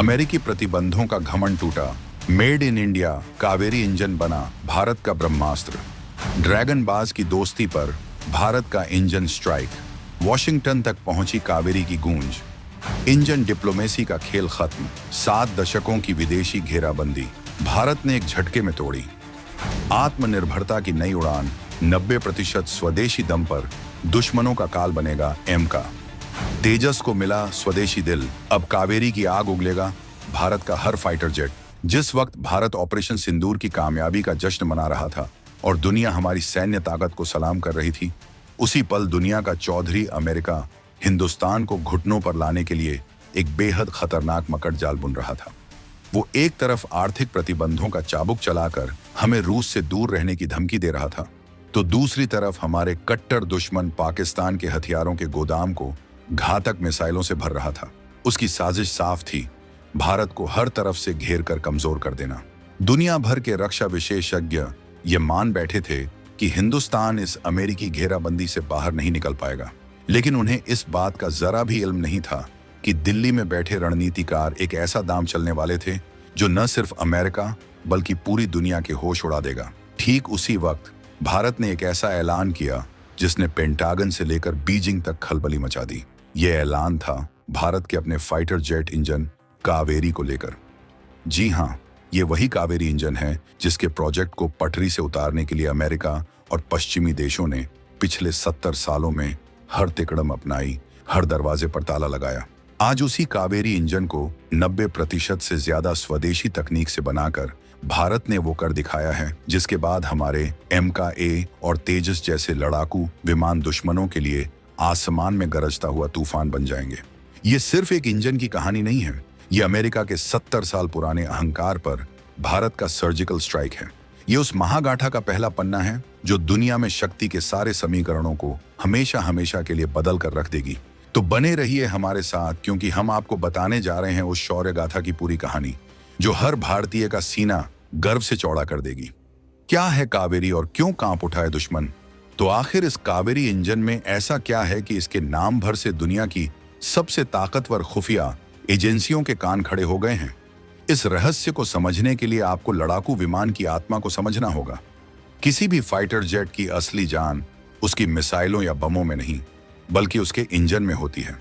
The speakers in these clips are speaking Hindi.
अमेरिकी प्रतिबंधों का घमंड टूटा। Made in India Kaveri engine बना भारत का ब्रह्मास्त्र। ड्रैगनबाज की दोस्ती पर भारत का इंजन स्ट्राइक। वॉशिंगटन तक पहुंची कावेरी की गूंज। इंजन डिप्लोमेसी का खेल खत्म। 7 दशकों की विदेशी घेराबंदी भारत ने एक झटके में तोड़ी। आत्मनिर्भरता की नई उड़ान। 90% स्वदेशी दम पर दुश्मनों का काल बनेगा एम का। तेजस को मिला स्वदेशी दिल, अब कावेरी की आग उगलेगा भारत का हर फाइटर जेट। जिस वक्त भारत ऑपरेशन सिंदूर की कामयाबी का जश्न मना रहा था और दुनिया हमारी सैन्य ताकत को सलाम कर रही थी, उसी पल दुनिया का चौधरी अमेरिका हिंदुस्तान को घुटनों पर लाने के लिए एक बेहद खतरनाक मकड़ जाल बुन रहा था। वो एक तरफ आर्थिक प्रतिबंधों का चाबुक चलाकर हमें रूस से दूर रहने की धमकी दे रहा था, तो दूसरी तरफ हमारे कट्टर दुश्मन पाकिस्तान के हथियारों के गोदाम को घातक मिसाइलों से भर रहा था। उसकी साजिश साफ थी, भारत को हर तरफ से घेर कर कमजोर कर देना। दुनिया भर के रक्षा विशेषज्ञ ये मान बैठे थे कि हिंदुस्तान इस अमेरिकी घेराबंदी से बाहर नहीं निकल पाएगा, लेकिन उन्हें इस बात का जरा भी इल्म नहीं था कि दिल्ली में बैठे रणनीतिकार एक ऐसा दांव चलने वाले थे जो न सिर्फ अमेरिका बल्कि पूरी दुनिया के होश उड़ा देगा। ठीक उसी वक्त भारत ने एक ऐसा ऐलान किया जिसने पेंटागन से लेकर बीजिंग तक खलबली मचा दी। यह ऐलान था भारत के अपने फाइटर जेट इंजन कावेरी को लेकर। जी हाँ, ये वही कावेरी इंजन है जिसके प्रोजेक्ट को पटरी से उतारने के लिए अमेरिका और पश्चिमी देशों ने पिछले 70 सालों में हर तिकड़म अपनाई, हर दरवाजे पर ताला लगाया। आज उसी कावेरी इंजन को 90% से ज्यादा स्वदेशी तकनीक से बनाकर भारत ने वो कर दिखाया है जिसके बाद हमारे MK-A और तेजस जैसे लड़ाकू विमान दुश्मनों के लिए आसमान में गरजता हुआ तूफान बन जाएंगे। ये सिर्फ एक इंजन की कहानी नहीं है, ये अमेरिका के 70 साल पुराने अहंकार पर भारत का सर्जिकल स्ट्राइक है। ये उस महागाठा का पहला पन्ना है जो दुनिया में शक्ति के सारे समीकरणों को हमेशा हमेशा के लिए बदल कर रख देगी। तो बने रहिए हमारे साथ, क्योंकि हम आपको बताने जा रहे हैं उस शौर्य गाथा की पूरी कहानी जो हर भारतीय का सीना गर्व से चौड़ा कर देगी। क्या है कावेरी और क्यों कांप उठा है दुश्मन? तो आखिर इस कावेरी इंजन में ऐसा क्या है कि इसके नाम भर से दुनिया की सबसे ताकतवर खुफिया एजेंसियों के कान खड़े हो गए हैं? इस रहस्य को समझने के लिए आपको लड़ाकू विमान की आत्मा को समझना होगा। किसी भी फाइटर जेट की असली जान उसकी मिसाइलों या बमों में नहीं, बल्कि उसके इंजन में होती है।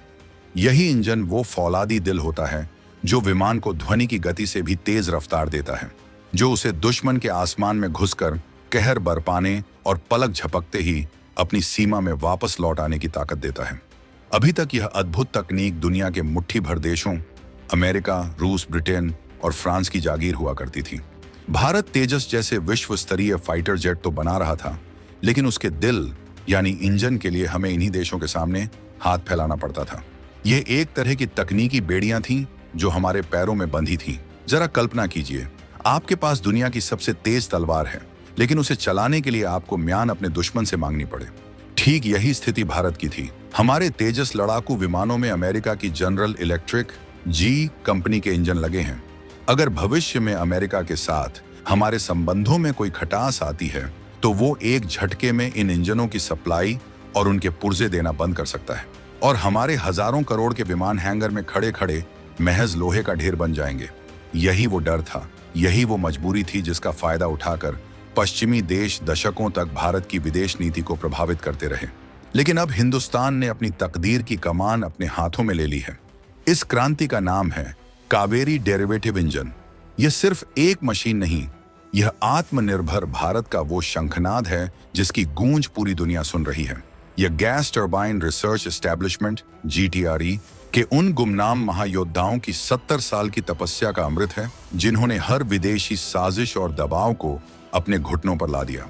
यही इंजन वो फौलादी दिल होता है जो विमान को ध्वनि की गति से भी तेज रफ्तार देता है, जो उसे दुश्मन के आसमान में घुसकर कहर बरपाने और पलक झपकते ही अपनी सीमा में वापस लौट आने की ताकत देता है। अभी तक यह अद्भुत तकनीक दुनिया के मुट्ठी भर देशों अमेरिका, रूस, ब्रिटेन और फ्रांस की जागीर हुआ करती थी। भारत तेजस जैसे विश्व स्तरीय फाइटर जेट तो बना रहा था, लेकिन उसके दिल यानी इंजन के लिए हमें इन्हीं देशों के सामने हाथ फैलाना पड़ता था। यह एक तरह की तकनीकी बेड़ियां थीं जो हमारे पैरों में बंधी थीं। जरा कल्पना कीजिए, आपके पास दुनिया की सबसे तेज तलवार है, लेकिन उसे चलाने के लिए आपको म्यान अपने दुश्मन से मांगनी पड़े। ठीक यही स्थिति भारत की थी। हमारे तेजस लड़ाकू विमानों में अमेरिका की जनरल इलेक्ट्रिक जी कंपनी के इंजन लगे हैं। अगर भविष्य में अमेरिका के साथ हमारे संबंधों में कोई खटास आती है, तो वो एक झटके में इन इंजनों की सप्लाई और उनके पुर्जे देना बंद कर सकता है, और हमारे हजारों करोड़ के विमान हैंगर में खड़े खड़े महज लोहे का ढेर बन जाएंगे। यही वो डर था, यही वो मजबूरी थी जिसका फायदा उठाकर पश्चिमी देश दशकों तक भारत की विदेश नीति को प्रभावित करते रहे। लेकिन अब हिंदुस्तान ने अपनी तकदीर की कमान अपने हाथों में ले ली है। इस क्रांति का नाम है कावेरी डेरिवेटिव इंजन। यह सिर्फ एक मशीन नहीं, यह आत्मनिर्भर भारत का वो शंखनाद है जिसकी गूंज पूरी दुनिया सुन रही है। यह gas turbine research establishment GTRE के उन गुमनाम महायोद्धाओं की 70 साल की तपस्या का अमृत है, जिन्होंने हर विदेशी साजिश और दबाव को अपने घुटनों पर ला दिया।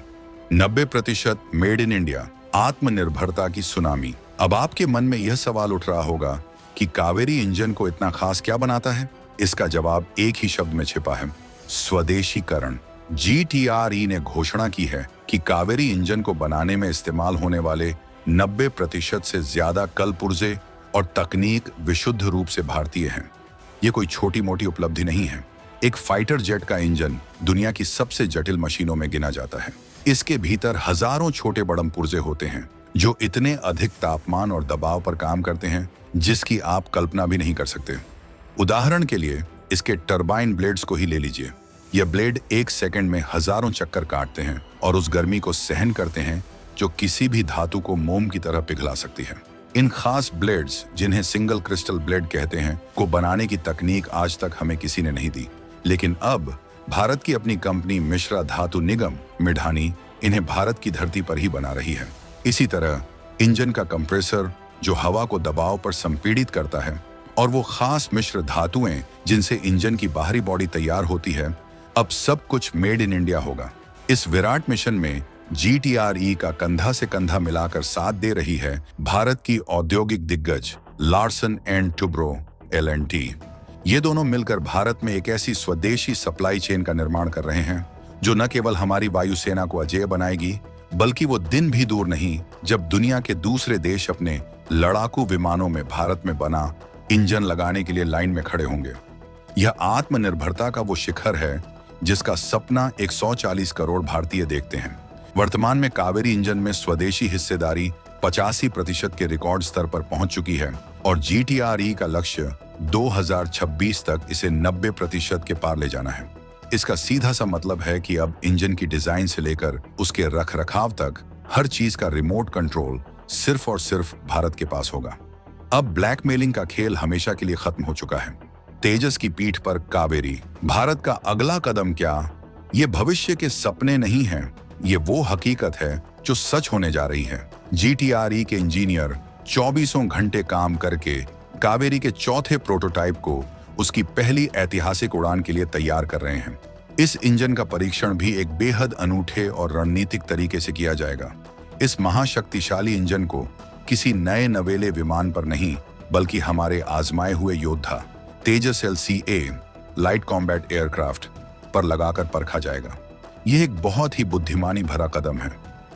90% मेड इन इंडिया, आत्मनिर्भरता की सुनामी। अब आपके मन में यह सवाल उठ रहा होगा कि कावेरी इंजन को इतना खास क्या बनाता है? इसका जवाब एक ही शब्द में छिपा है, स्वदेशीकरण। GTRE ने घोषणा की है कि कावेरी इंजन को बनाने में इस्तेमाल होने वाले 90% से ज्यादा कल पुर्जे और तकनीक विशुद्ध रूप से भारतीय हैं। ये कोई छोटी मोटी उपलब्धि नहीं है। एक फाइटर जेट का इंजन दुनिया की सबसे जटिल मशीनों में गिना जाता है। इसके भीतर हजारों छोटे बड़म पुर्जे होते हैं जो इतने अधिक तापमान और दबाव पर काम करते हैं जिसकी आप कल्पना भी नहीं कर सकते। उदाहरण के लिए इसके टरबाइन ब्लेड्स को ही ले लीजिए। यह ब्लेड 1 सेकंड में हजारों चक्कर काटते हैं और उस गर्मी को सहन करते हैं जो किसी भी धातु को मोम की तरह पिघला सकती है। इन खास ब्लेड्स, जिन्हें सिंगल क्रिस्टल ब्लेड कहते हैं, को बनाने की तकनीक आज तक हमें किसी ने नहीं दी, लेकिन अब भारत की अपनी कंपनी मिश्रा धातु निगम मिढानी इन्हें भारत की धरती पर ही बना रही है। इसी तरह इंजन का कंप्रेसर जो हवा को दबाव पर संपीड़ित करता है और वो खास मिश्र धातुएं जिनसे इंजन की बाहरी बॉडी तैयार होती है, अब सब कुछ मेड इन इंडिया होगा। इस विराट मिशन में GTRE का कंधा से कंधा मिलाकर साथ दे रही है भारत की औद्योगिक दिग्गज लार्सन एंड टुब्रो LNT। ये दोनों मिलकर भारत में एक ऐसी स्वदेशी सप्लाई चेन का निर्माण कर रहे हैं जो न केवल हमारी वायुसेना को अजेय बनाएगी, बल्कि वो दिन भी दूर नहीं जब दुनिया के दूसरे देश अपने लड़ाकू विमानों में भारत में बना इंजन लगाने के लिए लाइन में खड़े होंगे। यह आत्मनिर्भरता का वो शिखर है जिसका सपना 140 करोड़ भारतीय देखते हैं। वर्तमान में कावेरी इंजन में स्वदेशी हिस्सेदारी 85% के रिकॉर्ड स्तर पर पहुंच चुकी है और GTRE का लक्ष्य 2026 तक इसे 90% के पार ले जाना है। इसका सीधा सा मतलब है कि अब इंजन की डिजाइन से लेकर उसके रखरखाव तक हर चीज का रिमोट कंट्रोल सिर्फ और सिर्फ भारत के पास होगा। अब ब्लैकमेलिंग का खेल हमेशा के लिए खत्म हो चुका है। तेजस की पीठ पर कावेरी। भारत का अगला कदम क्या? ये भविष्य के सपने नहीं हैं, ये वो हकीकत है जो सच होने जा रही है। GTRE के इंजीनियर 24 घंटे काम करके कावेरी के चौथे प्रोटोटाइप को उसकी पहली ऐतिहासिक उड़ान के लिए तैयार कर रहे हैं। इस इंजन का परीक्षण भी एक बेहद अनूठे और रणनीतिक तरीके से किया जाएगा। इस महाशक्तिशाली इंजन को किसी नए नवेले विमान पर नहीं, बल्कि हमारे आजमाए हुए योद्धा तेजस LCA लाइट कॉम्बैट एयरक्राफ्ट पर लगाकर परखा जाएगा। यह एक बहुत ही बुद्धिमानी भरा कदम है।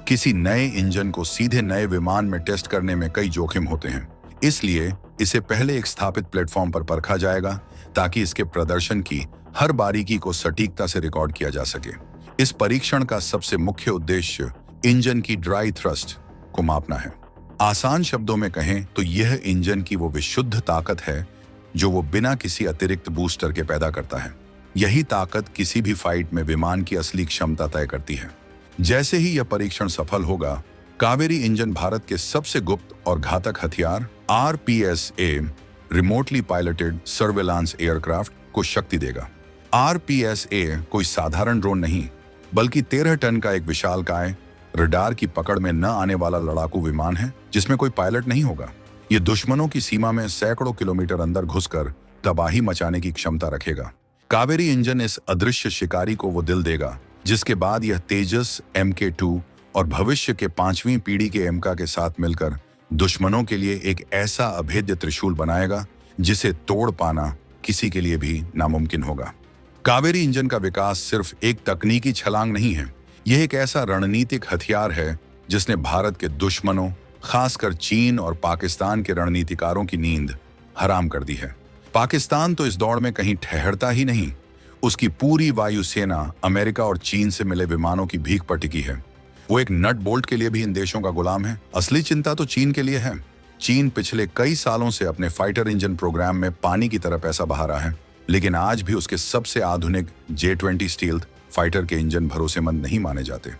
किसी नए इंजन को सीधे नए विमान में टेस्ट करने में कई जोखिम होते हैं, इसलिए इसे पहले एक स्थापित प्लेटफॉर्म पर परखा जाएगा ताकि इसके प्रदर्शन की हर बारीकी को सटीकता से रिकॉर्ड किया जा सके। इस परीक्षण का सबसे मुख्य उद्देश्य इंजन की ड्राई थ्रस्ट को मापना है। आसान शब्दों में कहें तो यह इंजन की वो विशुद्ध ताकत है जो वो बिना किसी अतिरिक्त बूस्टर के पैदा करता है। यही ताकत किसी भी फाइट में विमान की असली क्षमता तय करती है। जैसे ही यह परीक्षण सफल होगा, कावेरी इंजन भारत के सबसे गुप्त और घातक हथियार RPSA remotely piloted surveillance aircraft को शक्ति देगा। RPSA कोई साधारण ड्रोन नहीं, बल्कि 13 टन का एक विशालकाय रडार की पकड़ में न आने वाला लड़ाकू विमान है जिसमें कोई पायलट नहीं होगा। ये दुश्मनों की सीमा में सैकड़ों किलोमीटर अंदर घुसकर तबाही मचाने की क्षमता रखेगा। कावेरी इंजन इस अदृश्य शिकारी को वो दिल देगा जिसके बाद यह तेजस MK2 और भविष्य के 5वीं पीढ़ी के MK के साथ मिलकर दुश्मनों के लिए एक ऐसा अभेद्य त्रिशूल बनाएगा जिसे तोड़ पाना किसी के लिए भी नामुमकिन होगा। कावेरी इंजन का विकास सिर्फ एक तकनीकी छलांग नहीं है, यह एक ऐसा रणनीतिक हथियार है जिसने भारत के दुश्मनों, खासकर चीन और पाकिस्तान के रणनीतिकारों की नींद हराम कर दी है। पाकिस्तान तो इस दौड़ में कहीं ठहरता ही नहीं, उसकी पूरी वायुसेना अमेरिका और चीन से मिले विमानों की भीख पर टिकी है। वो एक नट बोल्ट के लिए भी इन देशों का गुलाम है। असली चिंता तो चीन के लिए है। चीन पिछले कई सालों से अपने फाइटर इंजन प्रोग्राम में पानी की तरह पैसा बहा रहा है, लेकिन आज भी उसके सबसे आधुनिक J-20 स्टील्थ फाइटर के इंजन भरोसेमंद नहीं माने जाते।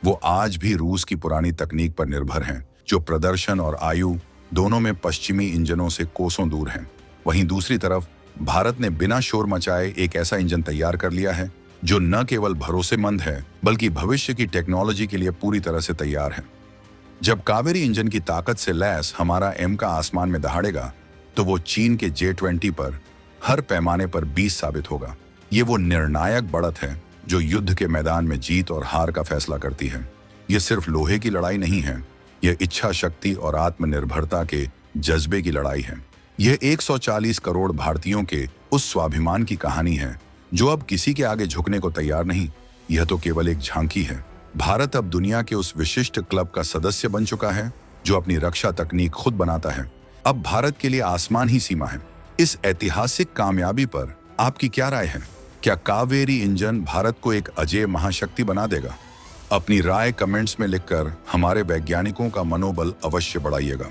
वो आज भी रूस की पुरानी तकनीक पर निर्भर हैं, जो प्रदर्शन और आयु दोनों में पश्चिमी इंजनों से कोसों दूर हैं। वहीं दूसरी तरफ भारत ने बिना शोर मचाए एक ऐसा इंजन तैयार कर लिया है जो न केवल भरोसेमंद है, बल्कि भविष्य की टेक्नोलॉजी के लिए पूरी तरह से तैयार है। जब कावेरी इंजन की ताकत से लैस हमारा MK आसमान में दहाड़ेगा, तो वो चीन के J-20 पर हर पैमाने पर 20 साबित होगा। ये वो निर्णायक बढ़त है जो युद्ध के मैदान में जीत और हार का फैसला करती है। ये सिर्फ लोहे की लड़ाई नहीं है, यह इच्छा शक्ति और आत्मनिर्भरता के जज्बे की लड़ाई है। यह 140 करोड़ भारतीयों के उस स्वाभिमान की कहानी है जो अब किसी के आगे झुकने को तैयार नहीं। यह तो केवल एक झांकी है। भारत अब दुनिया के उस विशिष्ट क्लब का सदस्य बन चुका है जो अपनी रक्षा तकनीक खुद बनाता है। अब भारत के लिए आसमान ही सीमा है। इस ऐतिहासिक कामयाबी पर आपकी क्या राय है? क्या कावेरी इंजन भारत को एक अजेय महाशक्ति बना देगा? अपनी राय कमेंट्स में लिखकर हमारे वैज्ञानिकों का मनोबल अवश्य बढ़ाइएगा।